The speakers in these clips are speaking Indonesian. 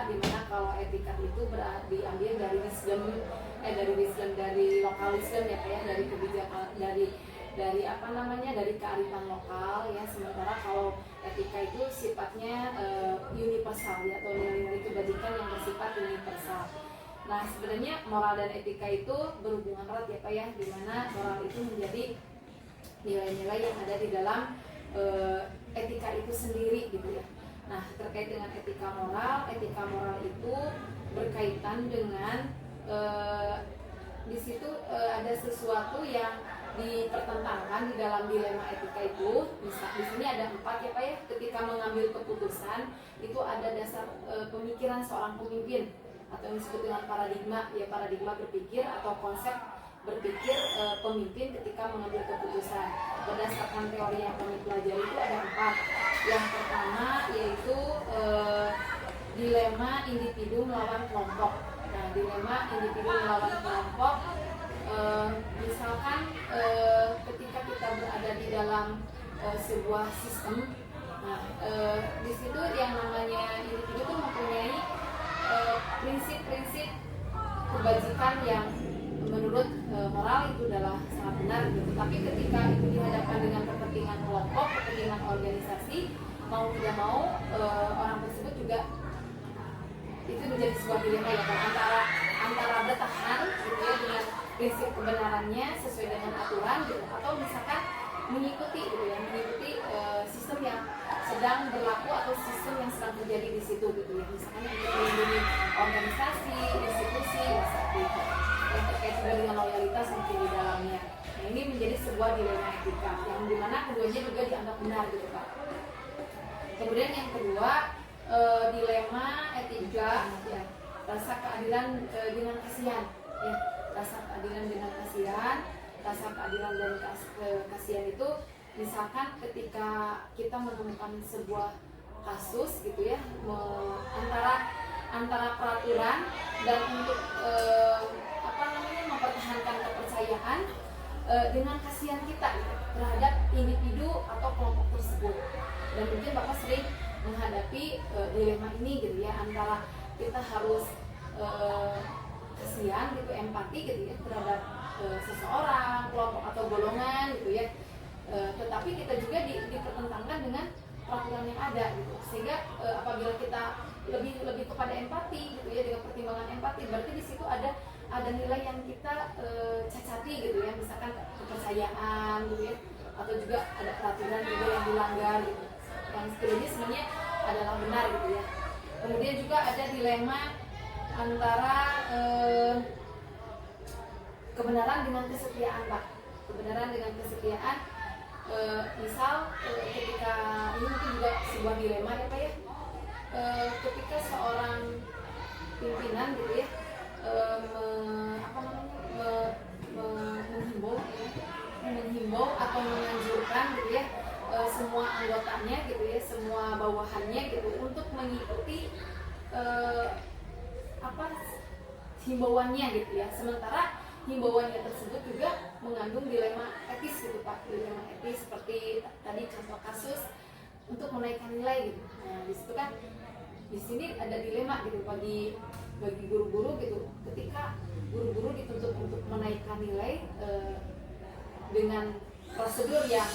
di mana kalau etika itu diambil dari lokal wisdom ya Pak ya, dari kebijakan, dari apa namanya, dari kearifan lokal ya. Sementara kalau etika itu sifatnya universal ya, atau nilai-nilai kebajikan yang bersifat universal. Nah sebenarnya moral dan etika itu berhubungan erat ya Pak ya, dimana moral itu menjadi nilai-nilai yang ada di dalam etika itu sendiri gitu ya. Nah terkait dengan etika moral itu berkaitan dengan di situ ada sesuatu yang dipertentangkan di dalam dilema etika itu. Misal di sini ada 4 ya Pak ya. Ketika mengambil keputusan itu ada dasar pemikiran seorang pemimpin atau yang disebut dengan paradigma ya, paradigma berpikir atau konsep berpikir pemimpin ketika mengambil keputusan. Berdasarkan teori yang kami pelajari itu ada 4. Yang pertama yaitu dilema individu melawan kelompok. Nah, dilema individu melawan kelompok, misalkan ketika kita berada di dalam sebuah sistem, nah di situ yang namanya individu itu mempunyai prinsip-prinsip kebajikan yang menurut moral itu adalah sangat benar gitu. Tapi ketika itu dihadapkan dengan kepentingan kelompok, kepentingan organisasi, mau tidak mau orang tersebut juga itu menjadi sebuah dilema ya Pak, antara bertahan gitu ya dengan prinsip kebenarannya sesuai dengan aturan gitu, atau misalkan mengikuti gitu ya, sistem yang sedang berlaku atau sistem yang sedang terjadi di situ gitu ya, misalkan untuk melindungi organisasi, institusi ya, seperti itu yang terkait juga dengan loyalitas mungkin di dalamnya. Nah ini menjadi sebuah dilema etika yang dimana keduanya juga dianggap benar gitu Pak. Kemudian yang kedua dilema etika ya, rasa keadilan dengan kasihan ya, rasa keadilan dengan kasihan. Rasa keadilan dan kasihan itu misalkan ketika kita menemukan sebuah kasus gitu ya, antara peraturan dan untuk mempertahankan kepercayaan dengan kasihan kita gitu, terhadap individu atau kelompok tersebut. Dan mungkin Bapak sering menghadapi dilema ini gitu ya, antara kita harus kasihan gitu, empati gitu ya terhadap seseorang, kelompok atau golongan gitu ya, tetapi kita juga dipertentangkan dengan peraturan yang ada gitu, sehingga apabila kita lebih kepada empati gitu ya, dengan pertimbangan empati, berarti di situ ada nilai yang kita cacati gitu ya, misalkan kepercayaan gitu ya, atau juga ada peraturan juga yang dilanggar gitu, yang sekiranya sebenarnya adalah benar gitu ya. Kemudian juga ada dilema antara kebenaran dengan kesetiaan Pak. Kebenaran dengan kesetiaan, misal ketika ini mungkin juga sebuah dilema ya Pak ya, ketika seorang pimpinan gitu ya menghimbau atau menganjurkan gitu ya semua anggotanya gitu ya, semua bawahannya gitu untuk mengikuti himbauannya gitu ya. Sementara himbauannya tersebut juga mengandung dilema etis gitu Pak, dilema etis seperti tadi contoh kasus untuk menaikkan nilai gitu. Nah di situ kan, di sini ada dilema gitu bagi guru-guru gitu, ketika guru-guru dituntut untuk menaikkan nilai dengan prosedur yang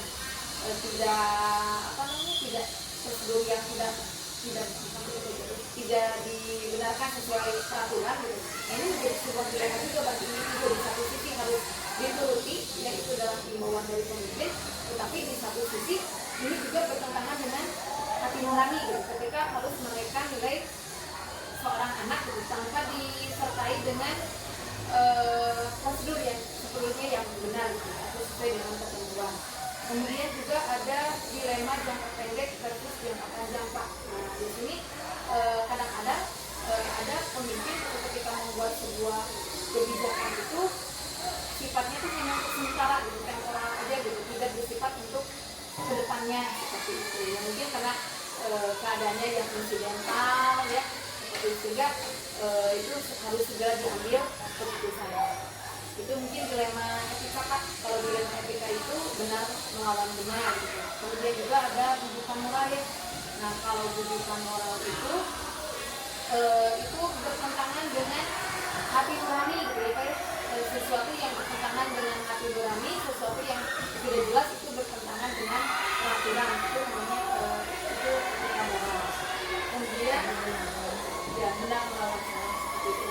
tidak dibenarkan sesuai peraturan gitu. Nah, ini menjadi sebuah dilema juga bagi individu. Di satu sisi harus dituruti yaitu dalam himbauan dari pemimpin, tetapi di satu sisi ini juga bertentangan dengan hati nurani gitu, ketika harus menaikkan nilai seorang anak gitu, tanpa disertai dengan prosedur yang sepenuhnya yang benar gitu, atau sesuai dengan ketentuan. Kemudian juga ada dilema jangka pendek versus jangka panjang Pak. Nah di sini kadang-kadang ada pemimpin ketika membuat sebuah kebijakan itu sifatnya itu hanya untuk sementara gitu, temporal aja gitu, tidak bersifat untuk kedepannya seperti itu. Ya mungkin karena keadaannya yang insidental ya, seperti itu, sehingga itu harus segera diambil keputusannya. Itu mungkin dilema etika Pak. Kalau dilema etika itu benar melawan benar gitu. Kemudian juga ada bujukan moral ya. Nah kalau bujukan moral itu itu bertentangan dengan hati nurani gitu ya Pak ya. Sesuatu yang bertentangan dengan hati nurani, sesuatu yang tidak jelas itu bertentangan dengan peraturan, itu namanya itu etika moral. Kemudian ya benar melawan salah seperti itu.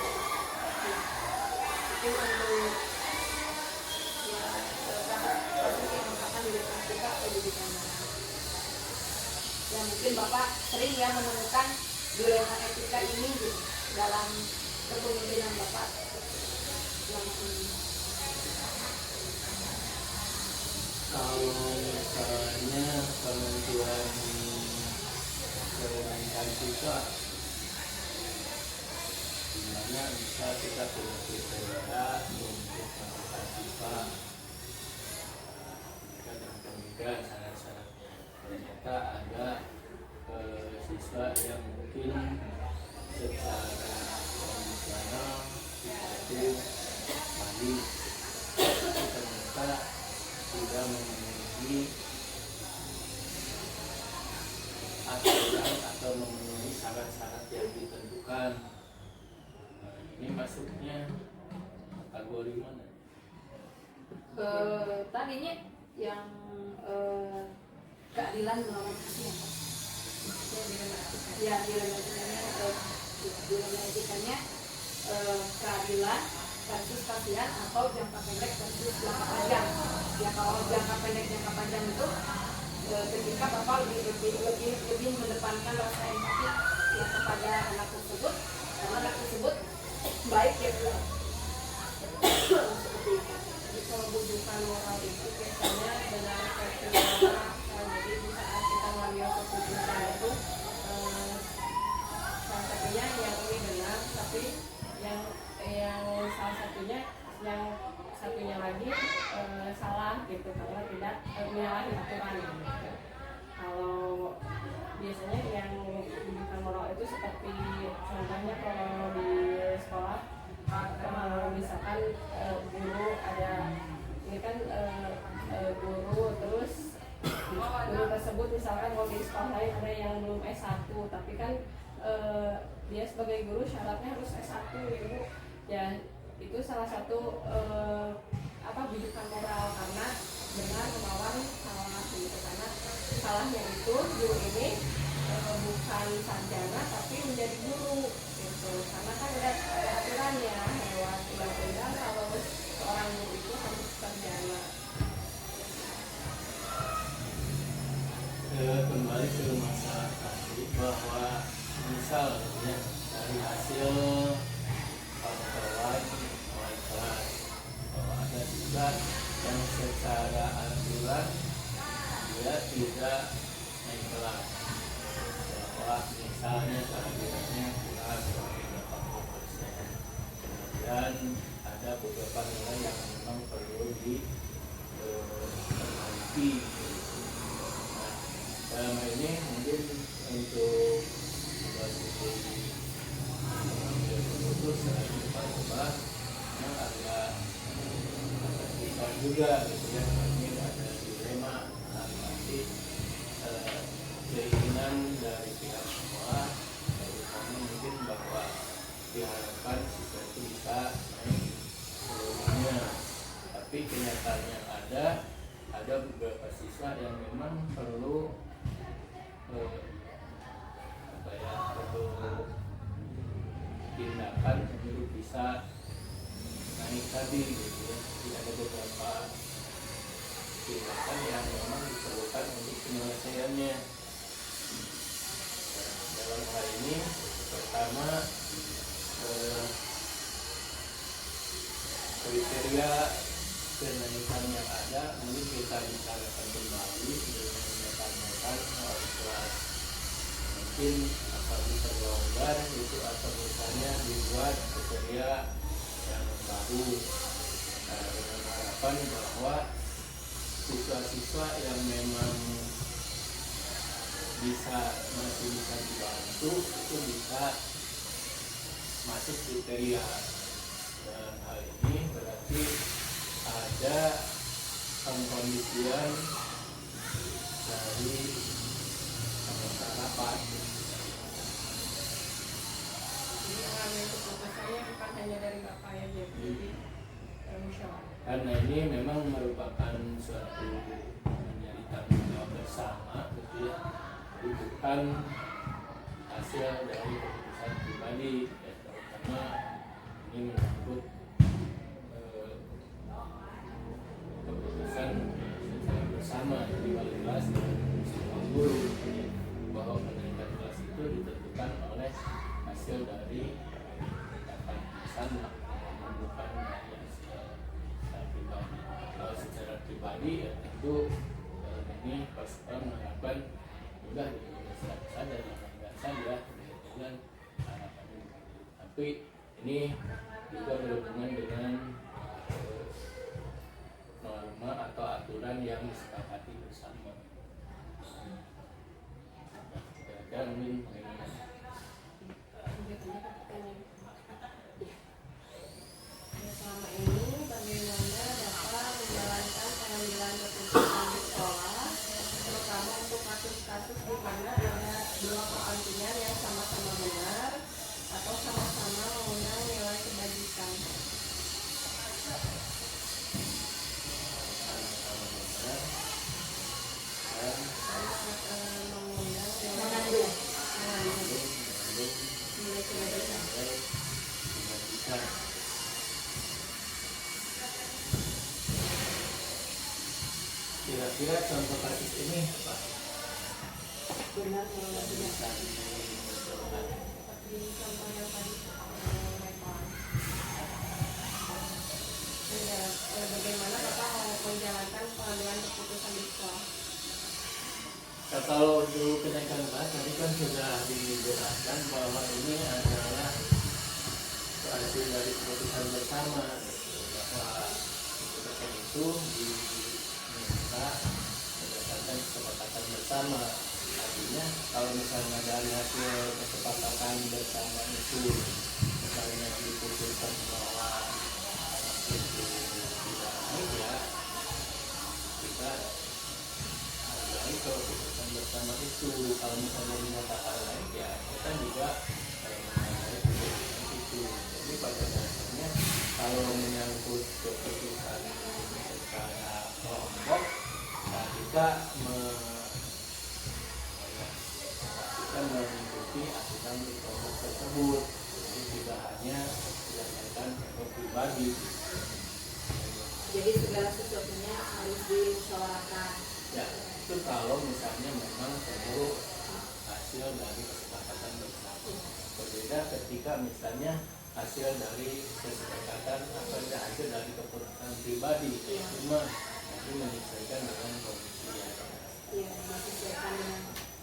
Itu untuk ya kasus yang merupakan dilematika pendidikan. Ya mungkin Bapak sering ya menemukan dilema etika ini gitu, dalam kepemimpinan Bapak selama ini. Kalau misalnya penentuan kewenangan siswa, dimana bisa kita punya kriteria untuk melakukan siswa, dan kemudian syarat-syaratnya. Ternyata ada siswa yang mungkin secara kondisional itu baik, tapi ternyata tidak memenuhi aturan atau memenuhi syarat-syarat yang ditentukan. Nah, ini masuknya kategori mana? Tadinya yang keadilan melawan hasil ya dilema etikanya keadilan versus kasihan atau jangka pendek versus jangka panjang. Ya kalau jangka pendek jangka panjang itu ketika Bapak lebih mendepankan rasa empati ya kepada anak tersebut, karena anak tersebut baik ya seperti itu. Jadi kalau bujukan moral itu biasanya benar versi moral. Jadi di saat kita mengambil keputusan itu salah satunya yang ini benar, tapi yang salah satunya yang satunya lagi salah gitu karena tidak menyalahi aturan gitu. Kalau biasanya yang bujukan moral itu seperti contohnya kalau di sekolah misalkan guru ada ini kan guru terus guru tersebut misalkan kalau di sekolah lain ada yang belum S1 tapi kan dia sebagai guru syaratnya harus S1 gitu ya, itu salah satu bujukan moral karena benar melawan salah gitu, karena salahnya itu guru ini bukan sarjana tapi menjadi guru gitu, karena kan ada aturannya lewat undang-undang kalau seorang guru itu harus sarjana. Kembali ke masalah tadi bahwa misalnya dari hasil pantauan wali kelas bahwa ada juga yang secara aturan dia tidak naik kelas, bahwa misalnya kehadirannya kurang dari 80%, kemudian ada beberapa nilai yang memang perlu diperbaiki. Dalam hal ini mungkin untuk mengambil keputusan berubah memang agak susah juga gitu ya. Ini ada dilema nanti keinginan dari pihak sekolah, terutama mungkin bahwa diharapkan siswa itu bisa naik seluruhnya, tapi kenyataannya ada beberapa siswa yang memang perlu perlu tindakan untuk bisa naik tadi gitu ya. Jadi ada beberapa tindakan yang memang diperlukan untuk penyelesaiannya. Dalam hal ini pertama kriteria kenaikan yang ada mungkin kita bicarakan kembali dengan menyampaikan wali kelas, mungkin apa bisa dilonggar itu atau misalnya dibuat kriteria yang baru, dengan harapan bahwa siswa-siswa yang memang masih bisa dibantu itu bisa masuk kriteria. Dan hal ini berarti ada pengkondisian dari anggota rapat. hanya dari bapak ya, jadi musyawarah. Karena ini memang merupakan suatu menjadi tanggung jawab bersama, gitu ya. Jadi bukan hasil dari keputusan pribadi, ya, terutama ini menyangkut keputusan secara bersama. Jadi paling jelas semua guru, ya, bahwa kenaikan kelas itu ditentukan oleh hasil dari kesepakatan bersama, bukan hanya secara pribadi. Kalau secara pribadi ya tentu ini pasukan mengharapkan mudah diselesaikan saja, dilakukan saja dengan harapan ini. Tapi ini juga berhubungan dengan norma atau aturan yang disepakati bersama. Kira-kira mungkin bagaimana? Selama ini bagaimana Bapak menjalankan pengambilan keputusan di sekolah, terutama untuk kasus-kasus di mana ada dua kepentingan yang sama-sama benar atau sama-sama mengundang nilai kebajikan. Nilai kebajikan. Kira-kira contoh kasus ini apa? Benar kalau tidak Bisa dicontohkan. seperti contoh yang tadi rekor. Bagaimana Bapak mau menjalankan pengambilan keputusan di sekolah? Nah, kalau dulu kenaikan kelas tadi kan sudah dijelaskan bahwa ini adalah hasil dari keputusan bersama, bahwa keputusan itu diminta berdasarkan kesepakatan bersama. Artinya kalau misalnya dari hasil kesepakatan bersama itu misalnya diputuskan bahwa anak itu tidak naik, ya kita hargai keputusan bersama itu. Kalau misalnya dinyatakan naik, ya kita juga menghargai keputusan itu. Jadi pada dasarnya kalau menyangkut keputusan secara kelompok, nah kita mengikuti aturan di kelompok tersebut. Jadi tidak hanya berdasarkan kelompok pribadi. Jadi segala sesuatunya harus dimusyawarahkan. Ya, itu kalau misalnya memang perlu hasil dari kesepakatan bersama. Berbeda ketika misalnya hasil dari kesepakatan atau hasil dari keputusan pribadi, cuma nanti menyesuaikan dengan kondisi yang ada. Iya, disesuaikan dengan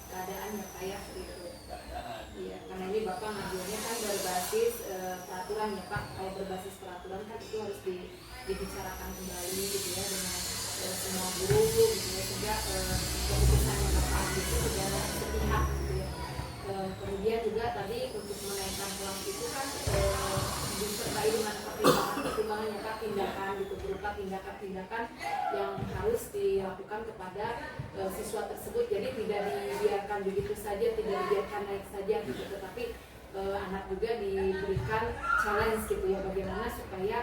keadaan ya Pak ya, gitu. Keadaan. Iya, karena ini Bapak ngambilnya kan berbasis peraturan ya Pak. Kalau berbasis peraturan kan itu harus dibicarakan kembali gitu ya dengan semua guru gitu ya, sehingga keputusan yang Bapak ambil itu sudah sepihak gitu ya. Kemudian juga tadi untuk menaikkan kelas itu kan disertai dengan pertimbangan ya Pak, tindakan gitu, berupa tindakan-tindakan yang harus dilakukan kepada siswa tersebut. Jadi tidak dibiarkan begitu saja, tidak dibiarkan naik saja gitu, tetapi anak juga diberikan challenge gitu ya, bagaimana supaya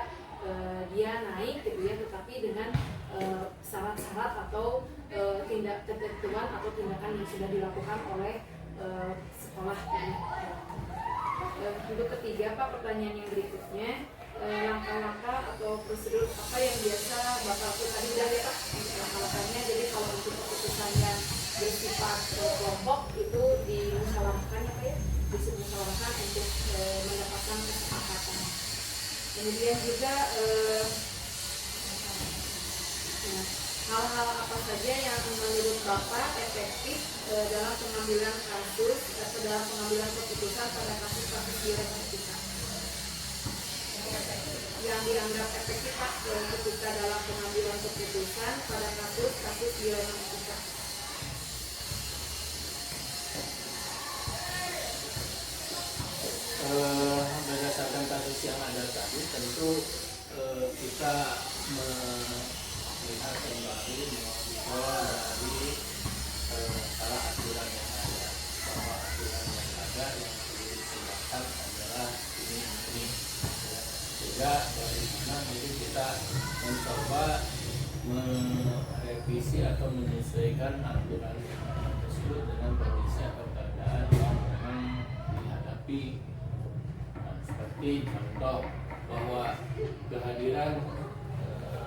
dia naik gitu ya, tetapi dengan syarat-syarat atau ketentuan atau tindakan yang sudah dilakukan oleh sekolah. Untuk ketiga Pak, pertanyaan yang berikutnya, langkah-langkah atau prosedur apa yang biasa Bapak lakukan? Tadi udah ya Pak langkah-langkahnya. Jadi kalau untuk keputusan yang bersifat kelompok itu dimusyawarahkan ya Pak ya, dimusyawarahkan untuk mendapatkan kesepakatan. Kemudian juga hal-hal apa saja yang menurut Bapak efektif dalam pengambilan kasus atau dalam pengambilan keputusan pada kasus-kasus bioetika yang dianggap efektif Pak ketika dalam pengambilan keputusan pada kasus-kasus bioetika? Berdasarkan kasus yang ada tadi, tentu kita melihat kembali bahwa dari salah aturan yang ada, bahwa aturan yang ada yang perlu ditegakkan adalah ini. Ya. berbeda. Dari sana mungkin kita mencoba merevisi atau menyesuaikan aturan tersebut dengan kondisi atau keadaan yang memang dihadapi. Nah, seperti contoh bahwa kehadiran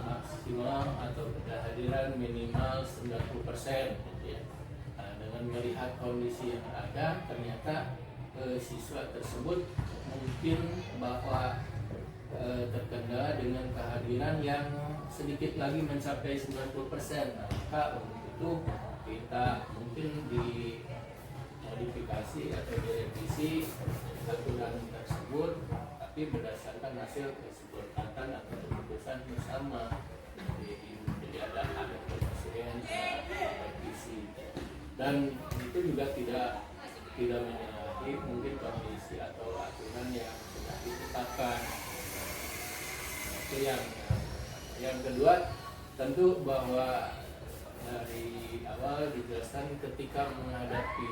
maksimal atau kehadiran minimal 90% gitu ya. Nah, dengan melihat kondisi yang ada, ternyata siswa tersebut mungkin bahwa terkendala dengan kehadiran yang sedikit lagi mencapai 90%. Nah, maka untuk itu kita mungkin dimodifikasi atau direvisi aturan tersebut, tapi berdasarkan hasil kesepakatan atau keputusan bersama. Jadi ada penyesuaian revisi, dan itu juga tidak menyalahi mungkin kondisi atau aturan yang sudah ditetapkan. Itu yang kedua, tentu bahwa dari awal dijelaskan ketika menghadapi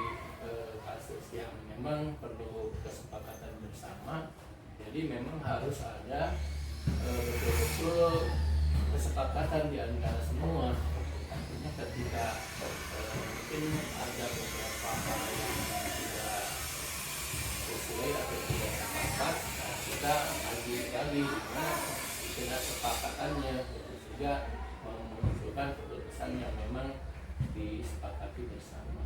kasus yang memang perlu kesepakatan bersama, jadi memang harus ada betul-betul kesepakatan di antara semua. Artinya ketika mungkin ada beberapa hal yang tidak sesuai atau tidak sepakat, kita lagi tidak sepakatannya, sehingga memunculkan keputusan yang memang disepakati bersama.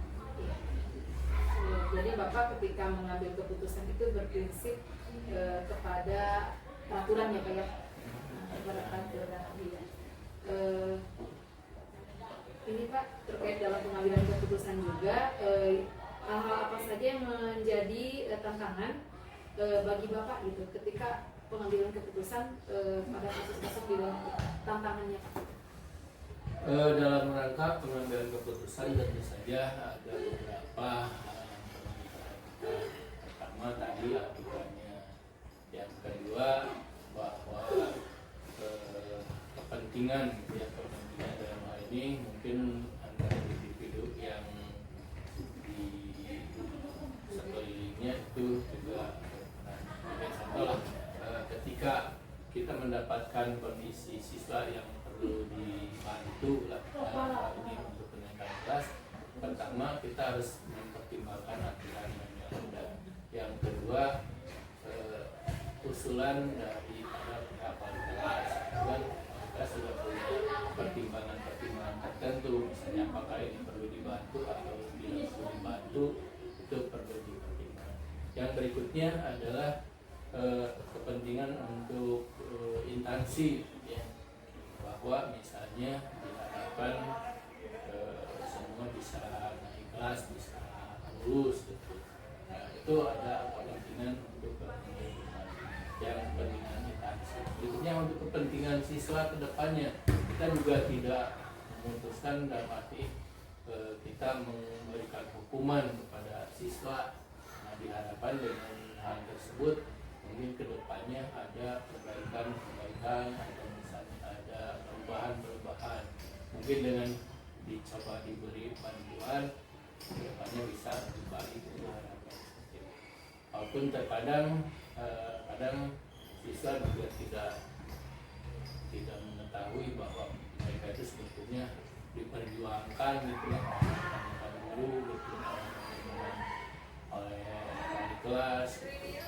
Jadi Bapak ketika mengambil keputusan itu berprinsip kepada peraturan ya Pak ya? Kepada peraturan ya. Ini Pak, terkait dalam pengambilan keputusan juga, hal-hal apa saja yang menjadi tantangan bagi Bapak gitu ketika pengambilan keputusan pada kasus-kasus di dalam tantangannya Pak? Dalam rangka pengambilan keputusan tentu saja ada beberapa hal yang perlu diperhatikan. Pertama tadi aturannya, yang kedua bahwa kepentingan dalam hal ini mungkin antara individu yang di sekelilingnya itu juga berperan. Contoh lah, ketika kita mendapatkan kondisi siswa yang perlu dibantu lah ini untuk kenaikan kelas, pertama kita harus mempertimbangkan aturan yang ada. Yang kedua, usulan dari pihak kelas, dan kita sudah punya pertimbangan-pertimbangan tertentu, misalnya apakah ini perlu dibantu atau tidak perlu dibantu, itu perlu dipertimbangkan. Yang berikutnya adalah kepentingan untuk instansi ya, bahwa misalnya diharapkan semua bisa naik kelas, bisa lulus gitu. Nah, itu ada kepentingan untuk kepentingan yang kepentingan instansi. Berikutnya untuk kepentingan siswa ke depannya, kita juga tidak memutuskan dalam arti kita memberikan hukuman kepada siswa. Nah, diharapkan dengan hal tersebut mungkin kedepannya ada perbaikan atau misalnya ada perubahan, mungkin dengan dicoba diberi bantuan kedepannya bisa lebih baik. Walaupun terkadang kadang siswa juga tidak mengetahui bahwa mereka itu sebetulnya diperjuangkan gitu ya, guru gitu oleh wali kelas gitu.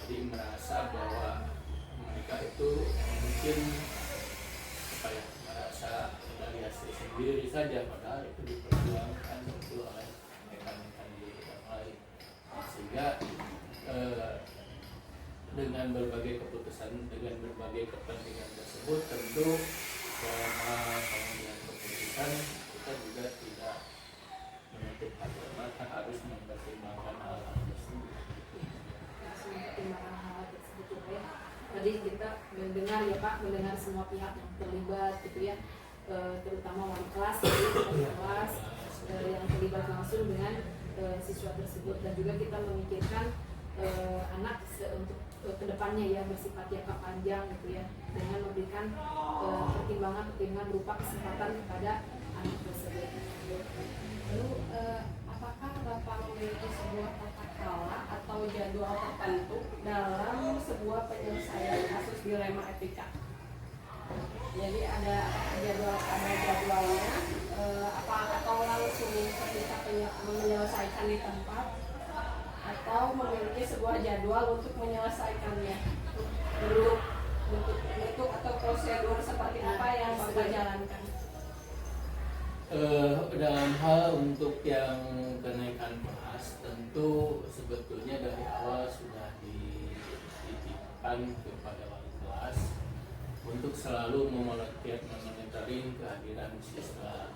Jadi merasa bahwa mereka itu mungkin merasa dari hasil sendiri saja, padahal itu diperjuangkan itu oleh rekan-rekan di yang lain. Sehingga dengan berbagai keputusan, dengan berbagai kepentingan tersebut, tentu dalam pengambilan keputusan kita juga tidak menutup mata, harus mempertimbangkan hal-hal tersebut. Tadi kita mendengar ya Pak, mendengar semua pihak yang terlibat gitu ya, terutama wali kelas, kelas yang terlibat langsung dengan siswa tersebut, dan juga kita memikirkan anak untuk kedepannya ya, bersifat jangka panjang gitu ya, dengan memberikan pertimbangan berupa kesempatan kepada anak tersebut. Lalu apakah Bapak memiliki sebuah tata krama atau jadwal tertentu dalam sebuah sebuah penyelesaian kasus dilema etika. Jadi ada jadwalnya, atau langsung ketika menyelesaikan di tempat, atau memiliki sebuah jadwal untuk menyelesaikannya, bentuk atau prosedur seperti apa yang Bapak jalankan. Dalam hal untuk yang kenaikan kelas, tentu sebetulnya dari awal sudah dititipkan kepada wali kelas untuk selalu memonitoring kehadiran siswa,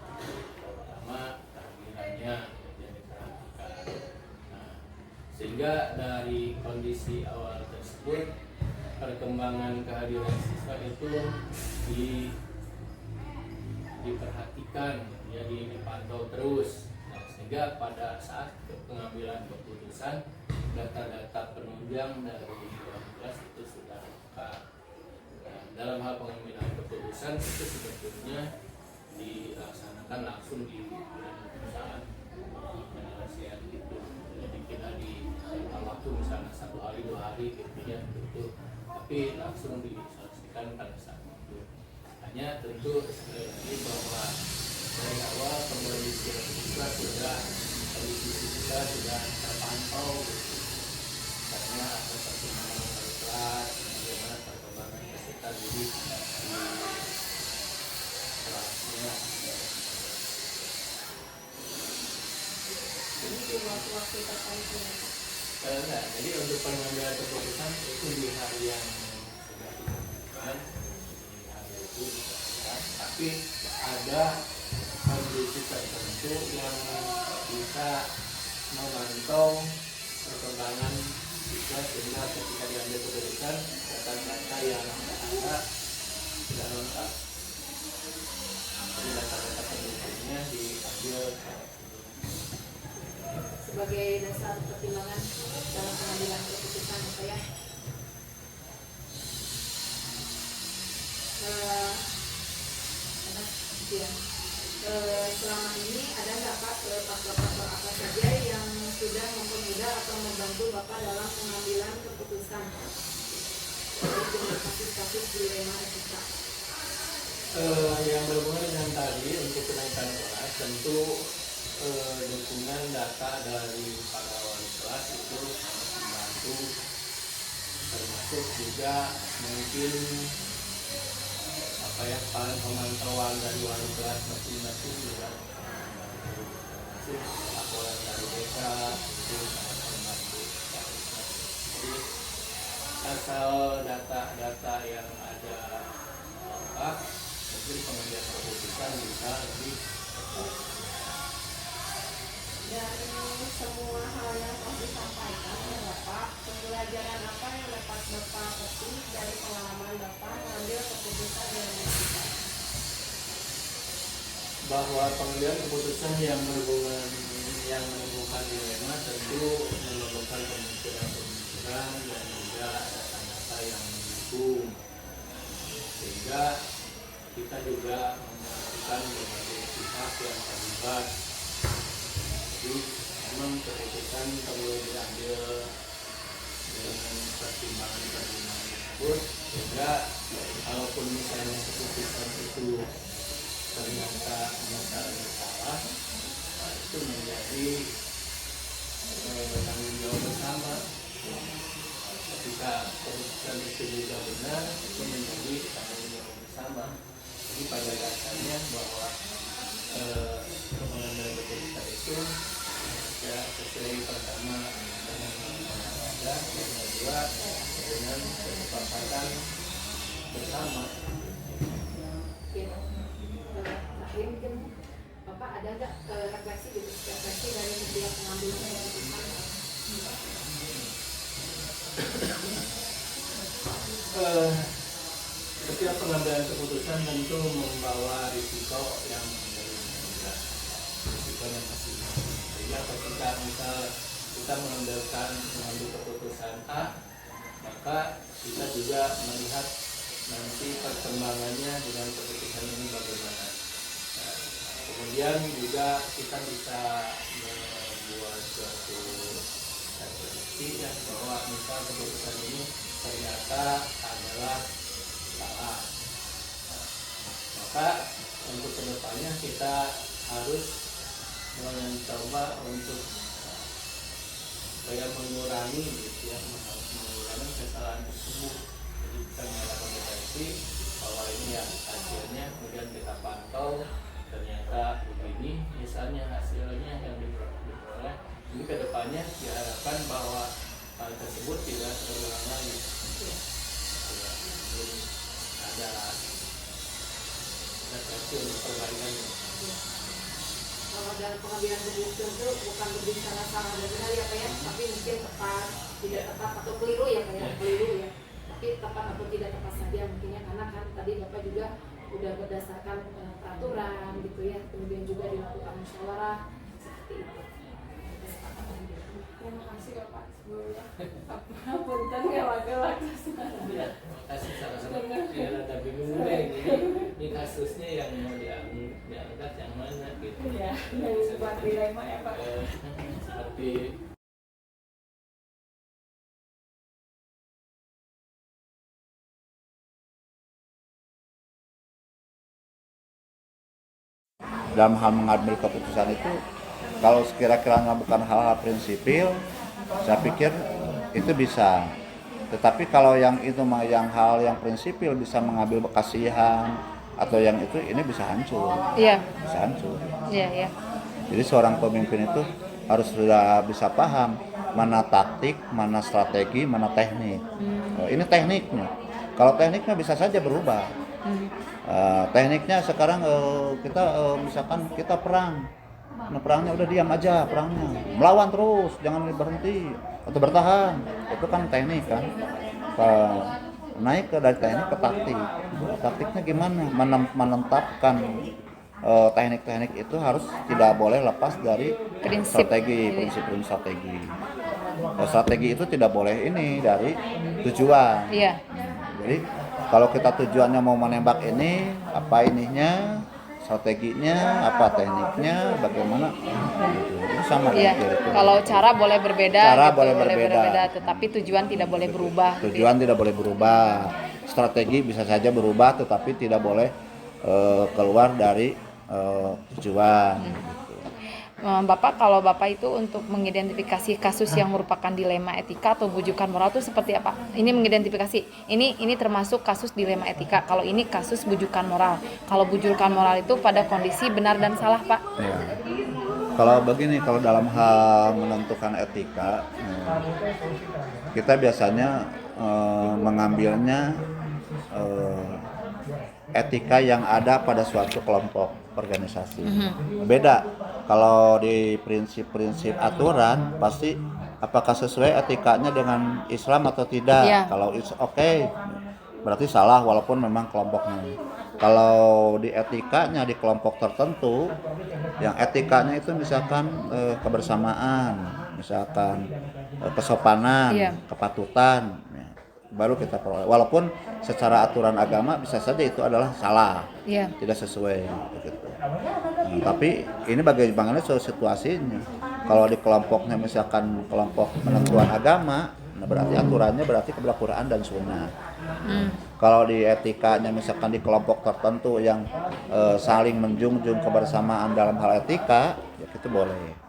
terutama kehadirannya yang diperhatikan. Nah, sehingga dari kondisi awal tersebut, perkembangan kehadiran siswa itu diperhatikan, ya, dipantau terus. Nah, sehingga pada saat pengambilan keputusan, data-data penunjang dari kelas itu sudah lengkap. Nah, dalam hal pengambilan keputusan itu sebetulnya dilaksanakan langsung di perusahaan penyelesaian itu. Jadi tidak di waktu misalnya 1 hari 2 hari gitu ya, gitu. Tapi langsung diselesaikan pada saat itu. Hanya tentu sekali lagi bahwa dari awal kondisi kita sudah terpantau gitu. Karena ada perkembangan dari kelas, bagaimana perkembangan peserta didik di kelasnya. Jadi waktu tertentu. Nah, jadi untuk pengambilan keputusan itu di hari yang sudah ditentukan, di hari itu ditentukan, tapi ada kondisi tertentu yang bisa memantau perkembangan siswa, sehingga ketika diambil keputusan data-data yang ada sudah lengkap. Jadi data-data pendukungnya diambil sebagai dasar pertimbangan dalam pengambilan keputusan, apa ya? Selama ini ada nggak Pak faktor-faktor apa saja yang sudah mempermudah atau membantu Bapak dalam pengambilan keputusan dari kasus-kasus dilema etika? Yang berhubungan dengan tadi untuk kenaikan kelas, tentu dukungan data dari para wali kelas itu sangat membantu, termasuk juga mungkin pemantauan dari wali kelas masing-masing juga membantu, termasuk laporan dari desa itu sangat membantu. Jadi asal data-data yang ada lengkap, mungkin pengambilan keputusan bisa lebih tepat. Dari semua hal yang telah disampaikan oleh Bapak, pembelajaran apa yang dapat Bapak petik dari pengalaman Bapak mengambil keputusan yang bersifat? Bahwa pengambilan keputusan yang menimbulkan dilema tentu memerlukan pemikiran dan juga data-data yang mendukung, sehingga kita juga memperhatikan berbagai pihak yang terlibat. Jadi memang keputusan perlu diambil dengan pertimbangan tersebut, sehingga kalaupun misalnya keputusan itu ternyata misalnya salah, itu menjadi tanggung jawab bersama. Ketika keputusan itu juga benar, itu menjadi tanggung jawab bersama. Jadi pada dasarnya bahwa pengambilan keputusan itu ya sesuai pertama dengan ada, yang kedua dengan kesepakatan bersama. Terakhir mungkin Bapak ada nggak refleksi dari setiap pengambilan keputusan? Setiap pengambilan keputusan tentu membawa risiko yang berbeda, risiko yang masih. Sehingga ketika misal kita mengambil keputusan A, maka kita juga melihat nanti perkembangannya dengan keputusan ini bagaimana. Nah, kemudian juga kita bisa membuat suatu prediksi ya, bahwa misal keputusan ini ternyata adalah salah. Nah, maka untuk kedepannya kita harus mencoba untuk supaya mengurangi gitu ya, mengurangi kesalahan tersebut. Jadi kita mengadakan deteksi bahwa ini ya hasilnya, kemudian kita pantau ternyata begini misalnya hasilnya yang diperoleh. Ini kedepannya diharapkan bahwa hal tersebut tidak terulang lagi. Ya, belum ada deteksi untuk perbaikannya. Kalau dalam pengambilan keputusan itu bukan berbicara salah dan benar ya Pak ya, tapi mungkin tepat, tidak tepat atau keliru ya Pak ya, keliru ya. Tapi tepat atau tidak tepat saja mungkinnya, karena kan tadi Bapak juga udah berdasarkan peraturan gitu ya, kemudian juga dilakukan musyawarah seperti itu. Terima kasih Bapak sebelumnya. Punten ya wakil-wakil. Ya, kasih sama-sama. Ya, ada bingung deh. Ini kasusnya yang mau diangkat yang mana gitu. Iya, dari sebuah dilema ya Pak. Seperti dalam hal mengambil keputusan itu, kalau sekira-kira bukan hal-hal prinsipil, saya pikir itu bisa. Tetapi kalau yang itu yang hal yang prinsipil bisa mengambil kasihan atau yang itu, ini bisa hancur. Iya. Bisa hancur. Iya, iya. Jadi seorang pemimpin itu harus sudah bisa paham mana taktik, mana strategi, mana teknik. Ini tekniknya. Kalau tekniknya bisa saja berubah. Tekniknya sekarang kita misalkan kita perang. Nah, perangnya udah diam aja, perangnya melawan terus, jangan berhenti atau bertahan. Itu kan teknik kan. Naik dari teknik ke taktik. Taktiknya gimana? Menetapkan teknik-teknik itu harus tidak boleh lepas dari prinsip strategi. Strategi itu tidak boleh ini dari tujuan. Iya. Jadi kalau kita tujuannya mau menembak ini, apa ininya, strateginya, apa tekniknya, bagaimana, gitu. Itu sama Iya. dengan Kalau cara boleh berbeda, Cara gitu, boleh berbeda. tetapi tujuan tidak boleh berubah. tujuan tidak boleh berubah. Strategi bisa saja berubah, tetapi tidak boleh keluar dari tujuan. Gitu. Bapak, kalau Bapak itu untuk mengidentifikasi kasus yang merupakan dilema etika atau bujukan moral itu seperti apa? Ini mengidentifikasi, ini termasuk kasus dilema etika. Kalau ini kasus bujukan moral. Kalau bujukan moral itu pada kondisi benar dan salah, Pak. Ya. Kalau begini, kalau dalam hal menentukan etika, kita biasanya mengambilnya etika yang ada pada suatu kelompok organisasi. Beda kalau di prinsip-prinsip aturan pasti apakah sesuai etikanya dengan Islam atau tidak. Yeah. Kalau it's okay, berarti salah walaupun memang kelompoknya. Kalau di etikanya di kelompok tertentu, yang etikanya itu misalkan kebersamaan, misalkan kesopanan, Yeah. kepatutan, ya, baru kita peroleh. Walaupun secara aturan agama bisa saja itu adalah salah, Iya. tidak sesuai gitu. Tapi ini bagaimana situasinya. Kalau di kelompoknya misalkan kelompok penentuan agama, nah berarti aturannya berarti kepada Quran dan Sunnah. Kalau di etikanya misalkan di kelompok tertentu yang saling menjunjung kebersamaan dalam hal etika, ya itu boleh.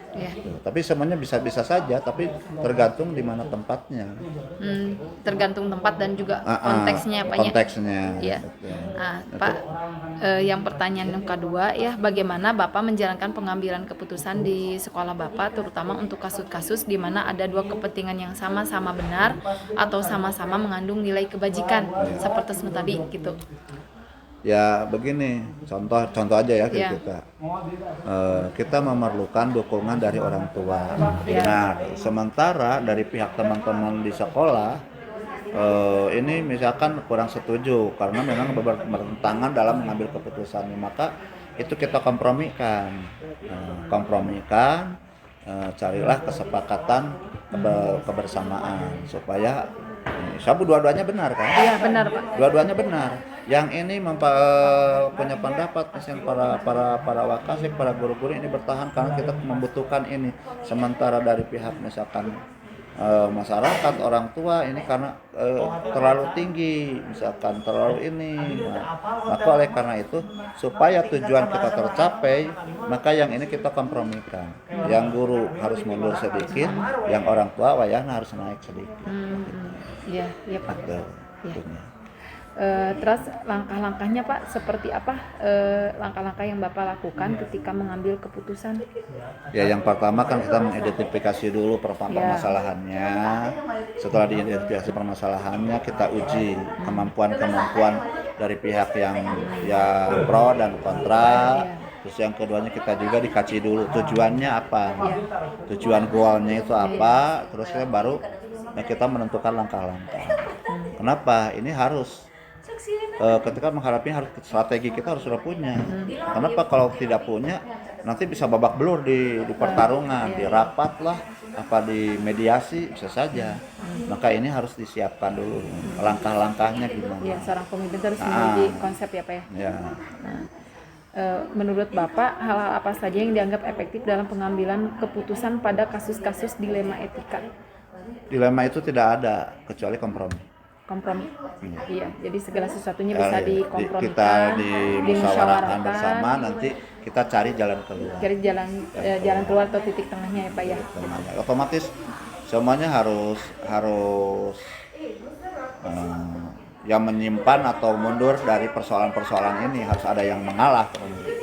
Iya. Tapi semuanya bisa saja, tapi tergantung di mana tempatnya. Tergantung tempat dan juga konteksnya, Pak. Konteksnya. Iya. Betul. Nah, Pak, yang pertanyaan yang kedua ya, bagaimana Bapak menjalankan pengambilan keputusan di sekolah Bapak, terutama untuk kasus-kasus di mana ada dua kepentingan yang sama-sama benar atau sama-sama mengandung nilai kebajikan, seperti tadi gitu. Ya begini, contoh aja ya Iya. kita memerlukan dukungan dari orang tua. Iya. Nah, sementara dari pihak teman-teman di sekolah ini misalkan kurang setuju karena memang bertentangan dalam mengambil keputusan, maka itu kita kompromikan. Carilah kesepakatan kebersamaan supaya sabu dua-duanya benar kan? Iya, benar, Pak. Dua-duanya benar. Yang ini punya pendapat, misalnya para wakasek, para guru-guru ini bertahan karena kita membutuhkan ini. Sementara dari pihak misalkan masyarakat, orang tua ini karena terlalu tinggi, misalkan terlalu ini. Nah, maka oleh karena itu supaya tujuan kita tercapai, maka yang ini kita kompromikan. Yang guru harus mundur sedikit, yang orang tua wayahna harus naik sedikit. Iya, iya Pak. Gitu. Iya. Terus langkah-langkahnya Pak seperti apa, langkah-langkah yang Bapak lakukan ketika mengambil keputusan? Ya, yang pertama kan kita mengidentifikasi dulu permasalahannya. Setelah diidentifikasi permasalahannya, kita uji kemampuan dari pihak yang pro dan kontra. Terus yang keduanya kita juga dikaji dulu tujuannya apa, tujuan goalnya itu apa. Terus baru kita menentukan langkah-langkah. Kenapa? Ini harus ketika menghadapi strategi kita harus sudah punya. Kenapa kalau tidak punya nanti bisa babak belur di pertarungan, di rapat lah, apa di mediasi bisa saja. Maka ini harus disiapkan dulu langkah-langkahnya gimana. Ya, seorang pemimpin harus memiliki konsep ya Pak ya. Ya. Nah, menurut Bapak hal apa saja yang dianggap efektif dalam pengambilan keputusan pada kasus-kasus dilema etika? Dilema itu tidak ada kecuali kompromi. Kompromi. Iya, jadi segala sesuatunya bisa dikompromikan, kita dimusyawarahkan bersama, nanti kita cari jalan keluar. Cari jalan keluar atau titik tengahnya ya Pak ya. Otomatis semuanya harus yang menyimpan atau mundur dari persoalan-persoalan ini, harus ada yang mengalah.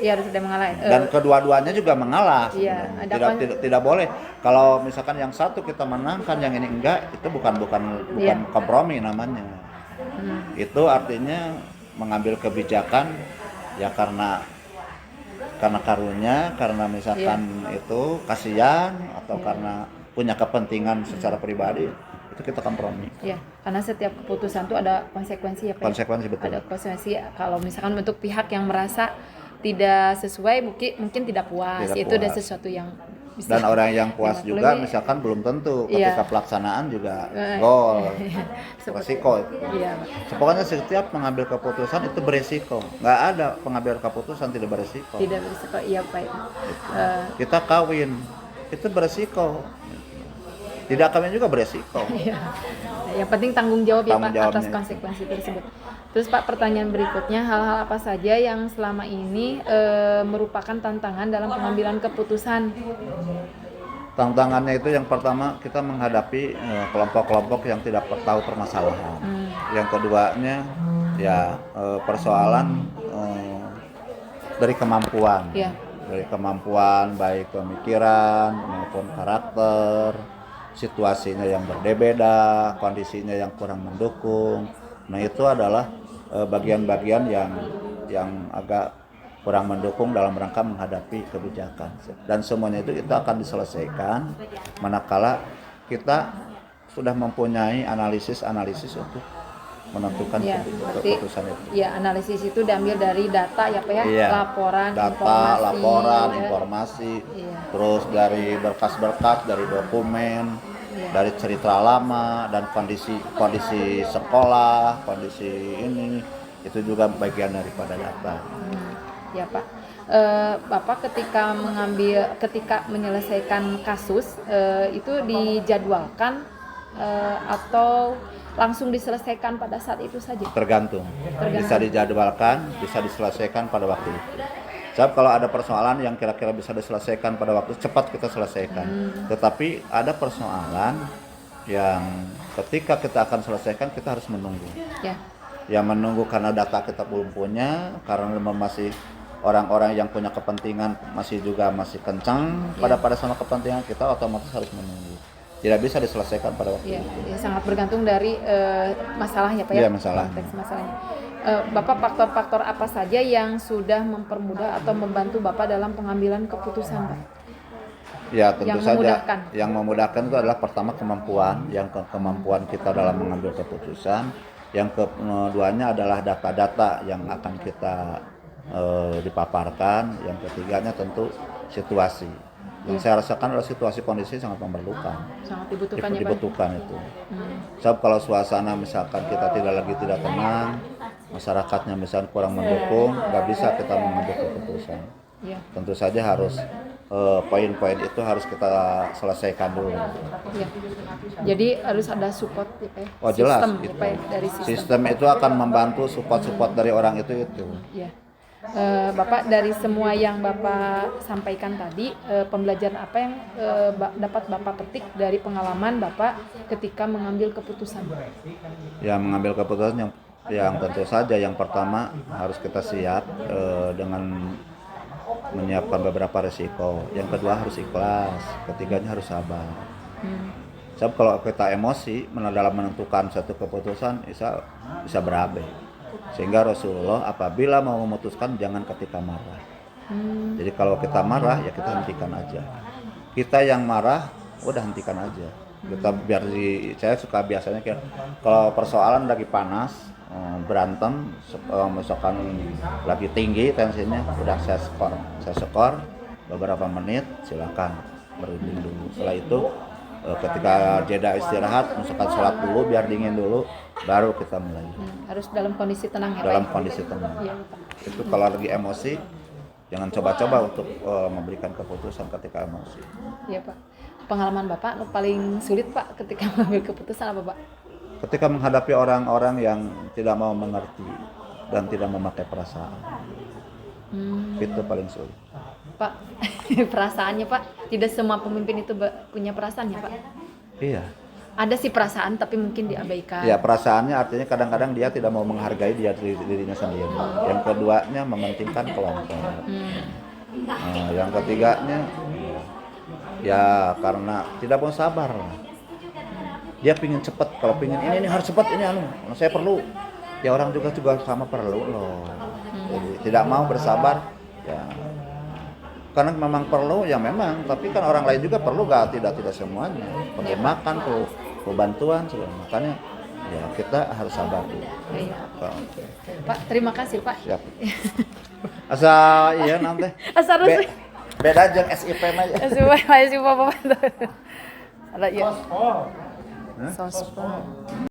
Iya, harus ada yang mengalah. Dan kedua-duanya juga mengalah. Iya, tidak boleh. Kalau misalkan yang satu kita menangkan, yang ini enggak, itu bukan kompromi namanya. Itu artinya mengambil kebijakan ya karena karunia, karena misalkan itu kasihan atau karena punya kepentingan secara pribadi. Itu kita kompromi. Ya, karena setiap keputusan itu ada konsekuensi ya Pak. Konsekuensi betul. Ada konsekuensi kalau misalkan untuk pihak yang merasa tidak sesuai mungkin tidak puas. Itu ada sesuatu yang bisa. Dan orang yang puas juga misalkan belum tentu ketika pelaksanaan juga gol. Resiko itu. Iya. Pokoknya setiap mengambil keputusan itu beresiko. Nggak ada pengambilan keputusan tidak beresiko. Tidak beresiko, iya Pak. Kita kawin itu beresiko. Tidak kawin juga beresiko. Yang penting tanggung jawab ya Pak atas itu. konsekuensi tersebut. Terus Pak, pertanyaan berikutnya, hal-hal apa saja yang selama ini merupakan tantangan dalam pengambilan keputusan? Tantangannya itu yang pertama kita menghadapi kelompok-kelompok yang tidak tahu permasalahan. Yang keduanya ya persoalan dari kemampuan. Dari kemampuan baik pemikiran maupun karakter, situasinya yang berbeda, kondisinya yang kurang mendukung. Nah, itu adalah bagian-bagian yang agak kurang mendukung dalam rangka menghadapi kebijakan. Dan semuanya itu kita akan diselesaikan manakala kita sudah mempunyai analisis untuk menentukan keputusan itu. Ya, analisis itu diambil dari data ya Pak ya, laporan, informasi, terus dari berkas-berkas, dari dokumen, dari cerita lama dan kondisi sekolah, kondisi ini itu juga bagian daripada data. Ya Pak. Bapak ketika menyelesaikan kasus itu dijadwalkan atau langsung diselesaikan pada saat itu saja? Tergantung. Bisa dijadwalkan, bisa diselesaikan pada waktu itu. Sebab kalau ada persoalan yang kira-kira bisa diselesaikan pada waktu cepat kita selesaikan. Tetapi ada persoalan yang ketika kita akan selesaikan kita harus menunggu. Ya menunggu karena data kita belum punya, karena masih orang-orang yang punya kepentingan masih kencang pada sama kepentingan kita, otomatis harus menunggu. Tidak bisa diselesaikan pada waktu itu. Ya, sangat bergantung dari masalahnya Pak ya. Iya, masalahnya. Bapak, faktor-faktor apa saja yang sudah mempermudah atau membantu Bapak dalam pengambilan keputusan Pak? Ya, tentu yang saja memudahkan. Yang memudahkan itu adalah pertama kemampuan kita dalam mengambil keputusan. Yang keduanya adalah data-data yang akan kita dipaparkan. Yang ketiganya tentu situasi. Yang saya rasakan adalah situasi kondisi sangat memerlukan. Sangat dibutuhkan ya Pak? Dibutuhkan itu. Sebab kalau suasana misalkan kita tidak tenang, masyarakatnya misalkan kurang mendukung, nggak bisa kita mengambil keputusan. Tentu saja harus poin-poin itu harus kita selesaikan dulu. Ya. Jadi harus ada support ya, Pak, ya? Oh jelas, Sistem, ya, itu. Pak, ya, dari sistem. Sistem itu akan membantu support dari orang itu. Ya. Bapak, dari semua yang Bapak sampaikan tadi, pembelajaran apa yang dapat Bapak petik dari pengalaman Bapak ketika mengambil keputusan? Ya, mengambil keputusan yang tentu saja yang pertama harus kita siap dengan menyiapkan beberapa resiko. Yang kedua harus ikhlas, ketiganya harus sabar. Sebab kalau kita emosi dalam menentukan satu keputusan bisa berabe. Sehingga Rasulullah apabila mau memutuskan jangan ketika marah. Jadi kalau kita marah ya kita hentikan aja. Kita yang marah udah hentikan aja. Kita saya suka biasanya kalau persoalan lagi panas, berantem, misalkan lagi tinggi tensinya, udah saya skor beberapa menit, silakan berhenti dulu. Setelah itu ketika jeda istirahat, misalkan sholat dulu biar dingin dulu, baru kita mulai. Harus dalam kondisi tenang ya, Pak? Dalam kondisi tenang. Iya, Pak. Itu kalau lagi emosi, jangan coba-coba untuk memberikan keputusan ketika emosi. Iya, Pak. Pengalaman Bapak paling sulit, Pak, ketika mengambil keputusan apa, Pak? Ketika menghadapi orang-orang yang tidak mau mengerti dan tidak memakai perasaan, itu paling sulit. Pak, perasaannya, Pak, tidak semua pemimpin itu punya perasaan ya, Pak? Iya. Ada sih perasaan tapi mungkin diabaikan. Ya, perasaannya artinya kadang-kadang dia tidak mau menghargai dirinya sendiri. Yang keduanya mementingkan kelompok. Nah, yang ketiganya ya karena tidak mau sabar. Dia pingin cepat, kalau pingin ini harus cepat, ini saya perlu. Ya orang juga sama perlu loh. Jadi tidak mau bersabar ya. Karena memang perlu ya memang, tapi kan orang lain juga perlu tidak semuanya. Perlu makan, perlu bantuan, makanya ya kita harus sabar dulu. Iya. Oke. Pak, terima kasih, Pak. Siap. Asa iya nanti. Asa harus Beda jeung SIP mah. Masih Bapak. Ada ya. Sospor.